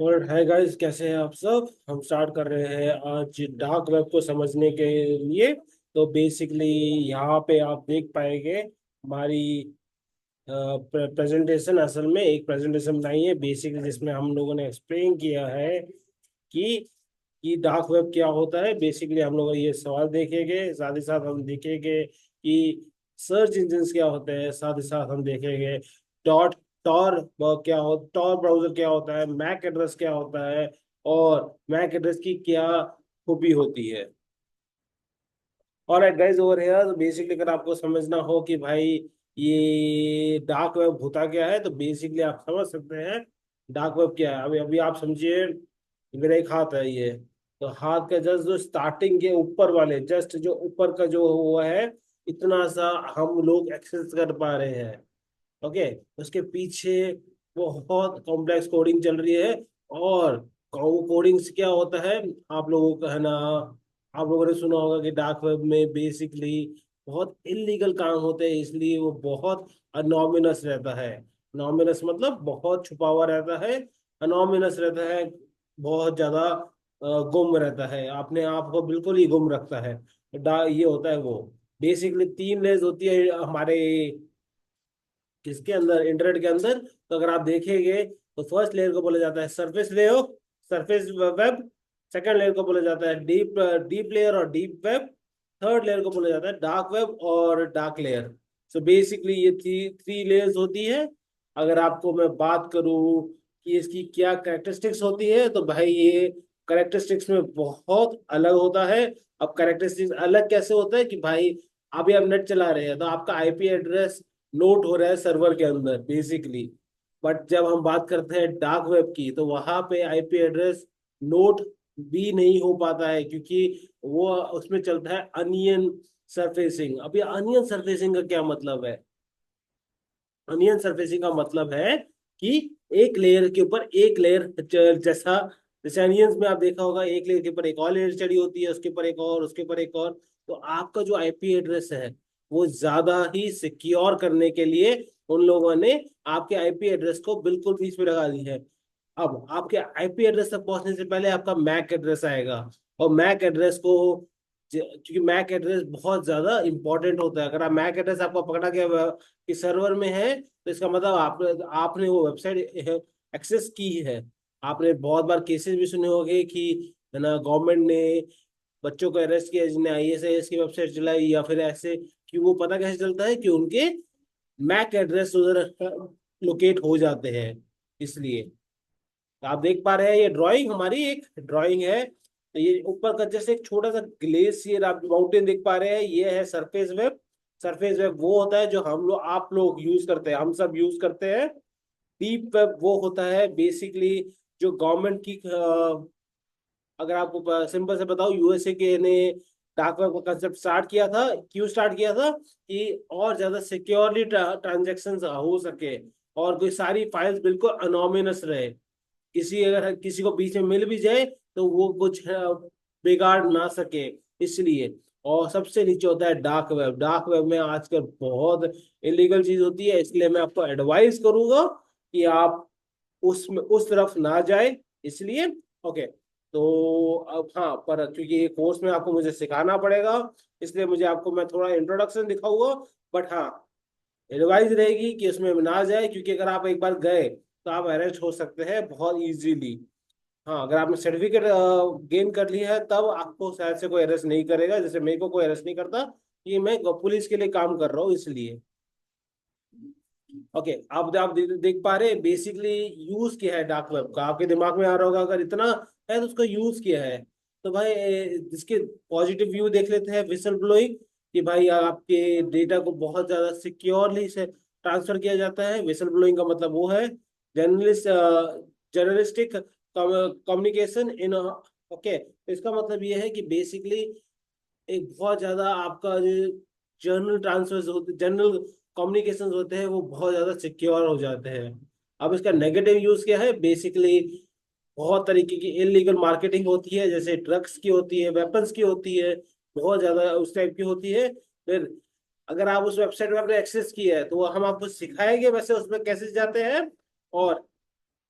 और hi guys, कैसे हैं आप सब। हम स्टार्ट कर रहे हैं आज डार्क वेब को समझने के लिए। तो बेसिकली यहाँ पे आप देख पाएंगे हमारी प्रेजेंटेशन। असल में एक प्रेजेंटेशन बनाई है बेसिकली, जिसमें हम लोगों ने एक्सप्लेन किया है कि डार्क वेब क्या होता है। बेसिकली हम लोग ये सवाल देखेंगे, साथ ही साथ हम देखेंगे कि सर्च इंजन क्या होते हैं, साथ ही साथ हम देखेंगे डॉट टॉर क्या हो टॉर ब्राउजर क्या होता है, मैक एड्रेस क्या होता है, और मैक एड्रेस की क्या खूबी होती है। और गाइस ओवर हियर, तो बेसिकली अगर आपको समझना हो कि भाई ये डार्क वेब होता क्या है, तो बेसिकली आप समझ सकते हैं डार्क वेब क्या है। अभी अभी आप समझिए, मेरा एक हाथ है ये, तो हाथ का जस्ट जो स्टार्टिंग के ऊपर वाले, जस्ट जो ऊपर का जो हुआ है, इतना सा हम लोग एक्सेस कर पा रहे हैं। ओके, उसके पीछे बहुत कॉम्प्लेक्स कोडिंग चल रही है। और कोडिंग से क्या होता है, आप लोगों का है ना, आप लोगों ने सुना होगा कि डार्क वेब में बेसिकली बहुत इलीगल काम होते हैं, इसलिए वो बहुत अनोमिनस रहता है। नॉमिनस मतलब बहुत छुपा हुआ रहता है, अनोमिनस रहता है, बहुत ज्यादा गुम रहता है, अपने आप को बिल्कुल ही गुम रखता है। ये होता है वो। बेसिकली तीन लेयर्स होती है हमारे किसके अंदर, इंटरनेट के अंदर। तो अगर आप देखेंगे तो फर्स्ट लेयर को बोला जाता है surface layer, surface web. Second layer को बोला जाता है डीप डीप लेयर और डीप वेब। थर्ड लेयर को बोला जाता है डार्क वेब और डार्क लेयर। सो बेसिकली ये थ्री थ्री लेयर्स होती है। अगर आपको मैं बात करूं कि इसकी क्या कैरेक्टरिस्टिक्स होती है, तो भाई ये कैरेक्टरिस्टिक्स में बहुत अलग होता है। अब कैरेक्टरिस्टिक्स अलग कैसे होता है कि भाई अभी आप नेट चला रहे हैं तो आपका आईपी एड्रेस नोट हो रहा है सर्वर के अंदर बेसिकली। बट जब हम बात करते हैं डार्क वेब की, तो वहां पे आईपी एड्रेस नोट भी नहीं हो पाता है, क्योंकि वो उसमें चलता है अनियन सरफेसिंग। अब ये अनियन सरफेसिंग का क्या मतलब है? अनियन सरफेसिंग का मतलब है कि एक लेयर के ऊपर एक लेयर, जैसा जैसे अनियंस में आप देखा होगा, एक लेयर के ऊपर एक और लेयर चढ़ी होती है, उसके ऊपर एक और, उसके ऊपर एक और। तो आपका जो आईपी एड्रेस है वो ज्यादा ही सिक्योर करने के लिए उन लोगों ने आपके आईपी एड्रेस को बिल्कुल बीच में लगा दी है। अब आपके आईपी एड्रेस तक पहुंचने से पहले आपका मैक एड्रेस आएगा। और मैक एड्रेस को, क्योंकि मैक एड्रेस बहुत ज्यादा इंपॉर्टेंट होता है, अगर आप मैक एड्रेस आपको पकड़ा गया कि सर्वर में है, तो इसका मतलब आपने वो वेबसाइट एक्सेस की है। आपने बहुत बार केसेस भी सुने होंगे कि है ना, गवर्नमेंट ने बच्चों को अरेस्ट किया जिन्हें आईएसआईएस की वेबसाइट चलाई, या फिर ऐसे। कि वो पता कैसे चलता है कि उनके मैक एड्रेस उधर लोकेट हो जाते हैं। इसलिए तो आप देख पा रहे हैं, ये ड्राइंग हमारी एक ड्राइंग है। तो ये ऊपर का जैसे एक छोटा सा ग्लेशियर आप माउंटेन देख पा रहे हैं, ये है सरफेस वेब। सरफेस वेब वो होता है जो हम लोग, आप लोग यूज करते हैं, हम सब यूज करते हैं। डीप वेब वो होता है बेसिकली जो गवर्नमेंट की अगर आपको सिंपल से बताओ, यूएसए के ने डार्क वेब का कंसेप्ट स्टार्ट किया था। क्यों स्टार्ट किया था? कि और ज्यादा सिक्योरली ट्रांजेक्शन हो सके, और कोई सारी फाइल्स बिल्कुल अनोमिनस रहे। अगर किसी को बीच में मिल भी जाए तो वो कुछ बिगाड़ ना सके, इसलिए। और सबसे नीचे होता है डार्क वेब। डार्क वेब में आजकल बहुत इलीगल चीज होती है, इसलिए मैं आपको एडवाइस करूंगा कि आप उसमें उस तरफ ना जाए, इसलिए। ओके, तो अब हाँ, पर क्योंकि ये कोर्स में आपको मुझे सिखाना पड़ेगा, इसलिए मुझे आपको मैं थोड़ा इंट्रोडक्शन दिखाऊंगा। बट हाँ, एडवाइस रहेगी कि उसमें ना जाए, क्योंकि अगर आप एक बार गए तो आप अरेस्ट हो सकते हैं बहुत इजीली। हाँ, अगर आपने सर्टिफिकेट गेन कर लिया है तब आपको शायद से कोई अरेस्ट नहीं करेगा, जैसे मेरे को कोई अरेस्ट नहीं करता। ये मैं पुलिस के लिए काम कर रहा हूँ, इसलिए। ओके, आप देख पा रहे हैं बेसिकली यूज किया है डार्क वेब का। आपके दिमाग में आ रहा होगा, अगर इतना है तो उसको यूज किया है। तो भाई इसके पॉजिटिव व्यू देख लेते हैं। विसल ब्लोइंग, कि भाई आपके डेटा को बहुत ज्यादा सिक्योरली से ट्रांसफर किया जाता है। विसल ब्लोइंग का मतलब वो है journalist journalistic communication in. Okay, इसका मतलब ये है कि बेसिकली एक बहुत ज्यादा आपका जो जर्नल ट्रांसफर होते, जनरल कम्युनिकेशन होते हैं, वो बहुत ज्यादा सिक्योर हो जाते हैं। अब इसका नेगेटिव यूज क्या है? बेसिकली बहुत तरीके की इलीगल मार्केटिंग होती है, जैसे ड्रग्स की होती है, वेपन्स की होती है, बहुत ज्यादा उस टाइप की होती है। फिर अगर आप उस वेबसाइट में आपने एक्सेस किया है, तो वो हम आपको सिखाएंगे वैसे उसमें कैसे जाते हैं। और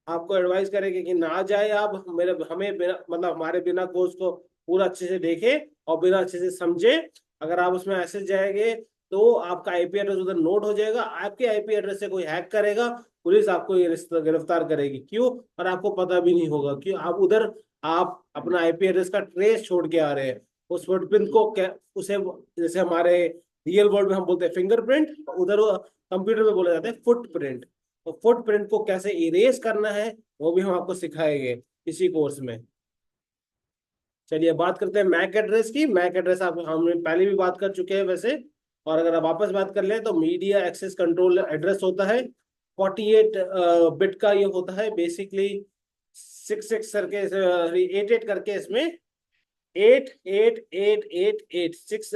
आपको एडवाइस करेंगे कि ना जाए आप, मेरे हमें बिना मतलब हमारे बिना कोर्स को पूरा अच्छे से देखे और बिना अच्छे से समझे अगर आप उसमें ऐसे जाएंगे तो आपका आईपी एड्रेस उधर नोट हो जाएगा, आपके आईपी एड्रेस से कोई हैक करेगा, पुलिस आपको ये गिरफ्तार करेगी। क्यों? और आपको पता भी नहीं होगा क्यों आप उधर आप अपना आईपी एड्रेस का ट्रेस छोड़ के आ रहे हैं। उस फुटप्रिंट को उसे जैसे हमारे रियल वर्ल्ड में हम बोलते हैं फिंगरप्रिंट, उधर कंप्यूटर में बोला जाता है फुटप्रिंट। तो फुटप्रिंट को कैसे इरेज करना है वो भी हम आपको सिखाएंगे इसी कोर्स में। चलिए बात करते हैं मैक एड्रेस की। मैक एड्रेस आप हमने पहले भी बात कर चुके हैं वैसे, और अगर आप वापस बात कर लें तो मीडिया एक्सेस कंट्रोल एड्रेस होता है। 48 बिट का ये होता है बेसिकली। 6 6 करके 8 8 करके इसमें 8 8 8 8 8 6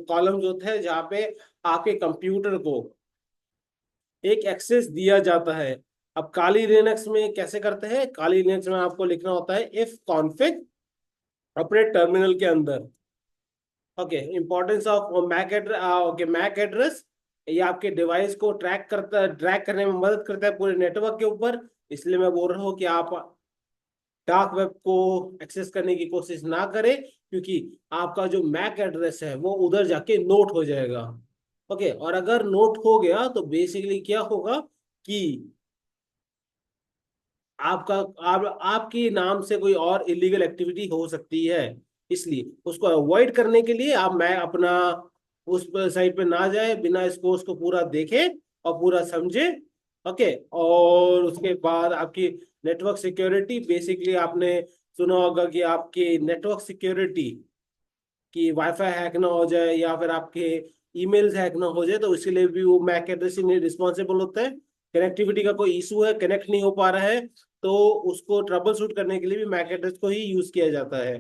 कॉलम होते हैं जहाँ पे आपके कंप्यूटर को एक एक्सेस दिया जाता है। अब काली लिनक्स में कैसे करते हैं? काली लिनक्स में आपको लिखना होता है इफ कॉन्फिग अपने टर्मिनल के अंदर। Okay, importance of MAC address. Okay, MAC address ये आपके डिवाइस को ट्रैक करने में मदद करता है पूरे नेटवर्क के ऊपर। इसलिए मैं बोल रहा हूँ कि आप डार्क वेब को एक्सेस करने की कोशिश ना करें, क्योंकि आपका जो मैक एड्रेस है वो उधर जाके नोट हो जाएगा। ओके, और अगर नोट हो गया तो बेसिकली क्या होगा कि आपका आपकी नाम से कोई और इलीगल एक्टिविटी हो सकती है। इसलिए उसको अवॉइड करने के लिए आप मैं अपना उस साइट पे ना जाए बिना इस कोर्स को पूरा देखे और पूरा समझे। ओके, और उसके बाद आपकी नेटवर्क सिक्योरिटी, बेसिकली आपने सुना होगा कि आपकी नेटवर्क सिक्योरिटी कि वाईफाई हैक ना हो जाए या फिर आपके ईमेल्स हैक ना हो जाए, तो इसके लिए भी वो मैक एड्रेस ही रिस्पॉन्सिबल होता है। कनेक्टिविटी का कोई इशू है, कनेक्ट नहीं हो पा रहा है, तो उसको ट्रबल शूट करने के लिए भी मैक एड्रेस को ही यूज किया जाता है।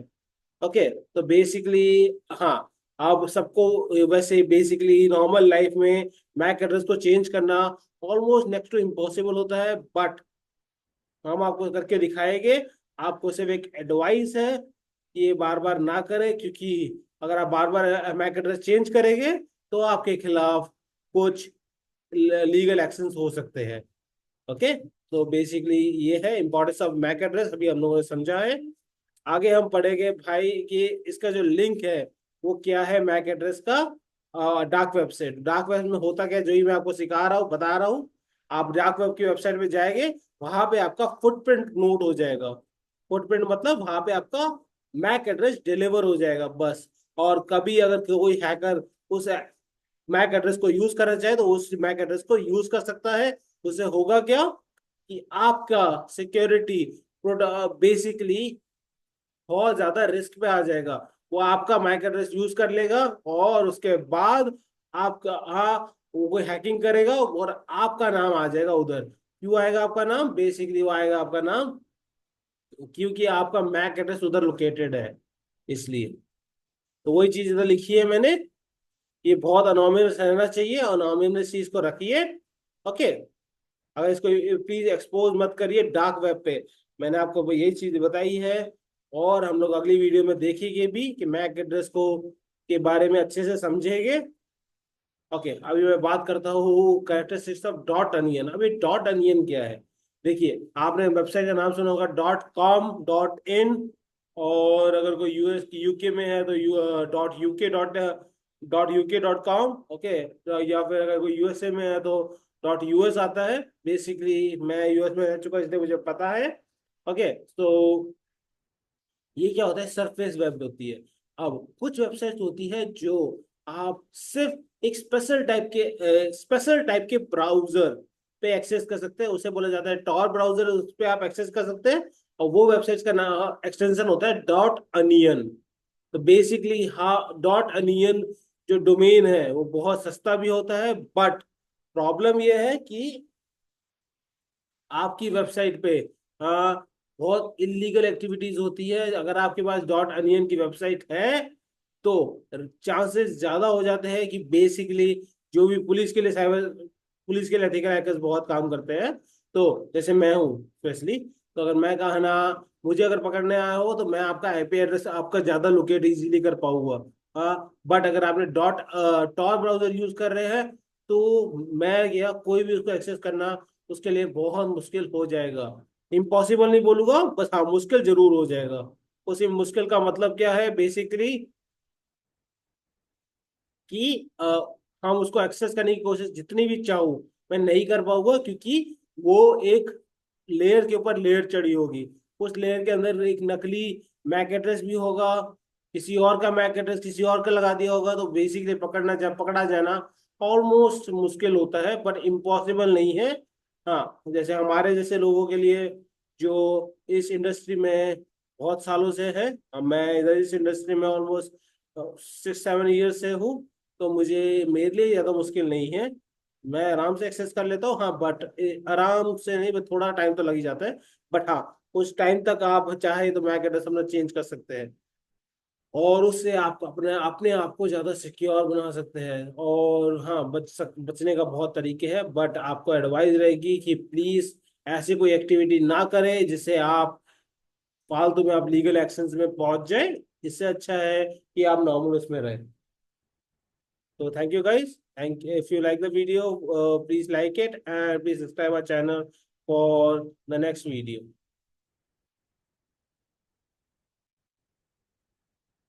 ओके, तो बेसिकली हाँ, अब सबको वैसे बेसिकली नॉर्मल लाइफ में मैक एड्रेस को चेंज करना ऑलमोस्ट नेक्स्ट टू इम्पॉसिबल होता है, बट हम आपको करके दिखाएंगे। आपको सिर्फ एक एडवाइस है कि ये बार बार ना करें, क्योंकि अगर आप बार बार मैक एड्रेस चेंज करेंगे तो आपके खिलाफ कुछ लीगल एक्शंस हो सकते हैं। ओके, तो बेसिकली ये है इंपॉर्टेंस ऑफ मैक एड्रेस, अभी हम लोगों ने समझा है। आगे हम पढ़ेंगे भाई कि इसका जो लिंक है वो क्या है मैक एड्रेस का डार्क वेब से। डार्क वेब में होता क्या है, जो ही मैं आपको सिखा रहा हूँ बता रहा हूँ। आप डार्क वेब की वेबसाइट पे जाएंगे, वहां पे आपका फुटप्रिंट नोट हो जाएगा। फुटप्रिंट मतलब वहां पे आपका मैक एड्रेस डिलीवर हो जाएगा बस। और कभी अगर कोई हैकर उस मैक एड्रेस को यूज करना चाहे तो उस मैक एड्रेस को यूज कर सकता है। उससे होगा क्या कि आपका सिक्योरिटी बेसिकली बहुत ज्यादा रिस्क पे आ जाएगा। वो आपका मैक एड्रेस यूज कर लेगा और उसके बाद आपका हाँ वो कोई हैकिंग करेगा और आपका नाम आ जाएगा उधर। क्यों आएगा आपका नाम? बेसिकली वो आएगा आपका नाम क्योंकि आपका मैक एड्रेस उधर लोकेटेड है, इसलिए। तो वही चीज इधर लिखी है मैंने। ये बहुत अनोनिमस रहना चाहिए, अनोनिमस चीज को रखिए। ओके, अगर इसको प्लीज एक्सपोज मत करिए डार्क वेब पे। मैंने आपको यही चीज बताई है, और हम लोग अगली वीडियो में देखेंगे भी कि मैक एड्रेस को के बारे में अच्छे से समझेंगे। ओके, अभी मैं बात करता हूँ कैरेक्टरिस्टिक्स ऑफ डॉट अनियन। अभी डॉट अनियन क्या है? देखिए, आपने वेबसाइट का नाम सुना होगा .com.in, और अगर कोई यूएस यूके में है तो .uk.com। ओके, या फिर अगर कोई यूएसए में है तो .us आता है। बेसिकली मैं यूएस में रह चुका इसलिए मुझे पता है। ओके, तो ये क्या होता है? सरफेस वेब होती है। अब कुछ वेबसाइट होती है जो आप सिर्फ एक स्पेशल टाइप के ब्राउजर पे एक्सेस कर सकते हैं, उसे बोला जाता है टॉर ब्राउजर, उस पे आप एक्सेस कर सकते हैं। और वो वेबसाइट का नाम एक्सटेंशन होता है डॉट अनियन। तो बेसिकली हाँ, डॉट अनियन जो डोमेन है वो बहुत सस्ता भी होता है, बट प्रॉब्लम ये है कि आपकी वेबसाइट पे बहुत इलीगल एक्टिविटीज होती है। अगर आपके पास डॉट अनियन की वेबसाइट है तो चांसेस ज्यादा हो जाते हैं कि बेसिकली जो भी पुलिस के लिए एथिकल हैकर्स बहुत काम करते हैं। तो जैसे मैं हूँ स्पेशली, तो अगर मैं कहा ना मुझे अगर पकड़ने आया हो तो मैं आपका आईपी एड्रेस आपका ज्यादा लोकेट इजीली कर पाऊंगा। बट अगर आपने डॉट टॉर ब्राउजर यूज कर रहे हैं तो मैं या कोई भी उसको एक्सेस करना उसके लिए बहुत मुश्किल हो जाएगा। इम्पॉसिबल नहीं बोलूंगा, बस हाँ मुश्किल जरूर हो जाएगा। उसी मुश्किल का मतलब क्या है बेसिकली कि हम उसको एक्सेस करने की कोशिश जितनी भी चाहूँ मैं नहीं कर पाऊंगा, क्योंकि वो एक लेयर के ऊपर लेयर चढ़ी होगी। उस लेयर के अंदर एक नकली मैक एड्रेस भी होगा, किसी और का मैक एड्रेस किसी और का लगा दिया होगा, तो बेसिकली पकड़ा जाना ऑलमोस्ट मुश्किल होता है, बट इम्पॉसिबल नहीं है। हाँ, जैसे हमारे जैसे लोगों के लिए जो इस इंडस्ट्री में बहुत सालों से है, मैं इधर इस इंडस्ट्री में ऑलमोस्ट 6-7 ईयर से हूँ, तो मुझे मेरे लिए ज़्यादा मुश्किल नहीं है। मैं आराम से एक्सेस कर लेता हूँ, हाँ बट आराम से नहीं, बट थोड़ा टाइम तो लग ही जाता है। बट हाँ, उस टाइम तक आप चाहे तो मैक एड्रेस अपना चेंज कर सकते हैं, और उससे आप अपने अपने आप को ज़्यादा सिक्योर बना सकते हैं। और हाँ, बचने का बहुत तरीके हैं, बट आपको एडवाइस रहेगी कि प्लीज़ ऐसी कोई एक्टिविटी ना करें जिससे आप फालतू में आप लीगल एक्शंस में पहुंच जाए। इससे अच्छा है कि आप नॉर्मल उसमें रहें। So thank you guys. Thank if you like the video, please like it and please subscribe our channel for the next video.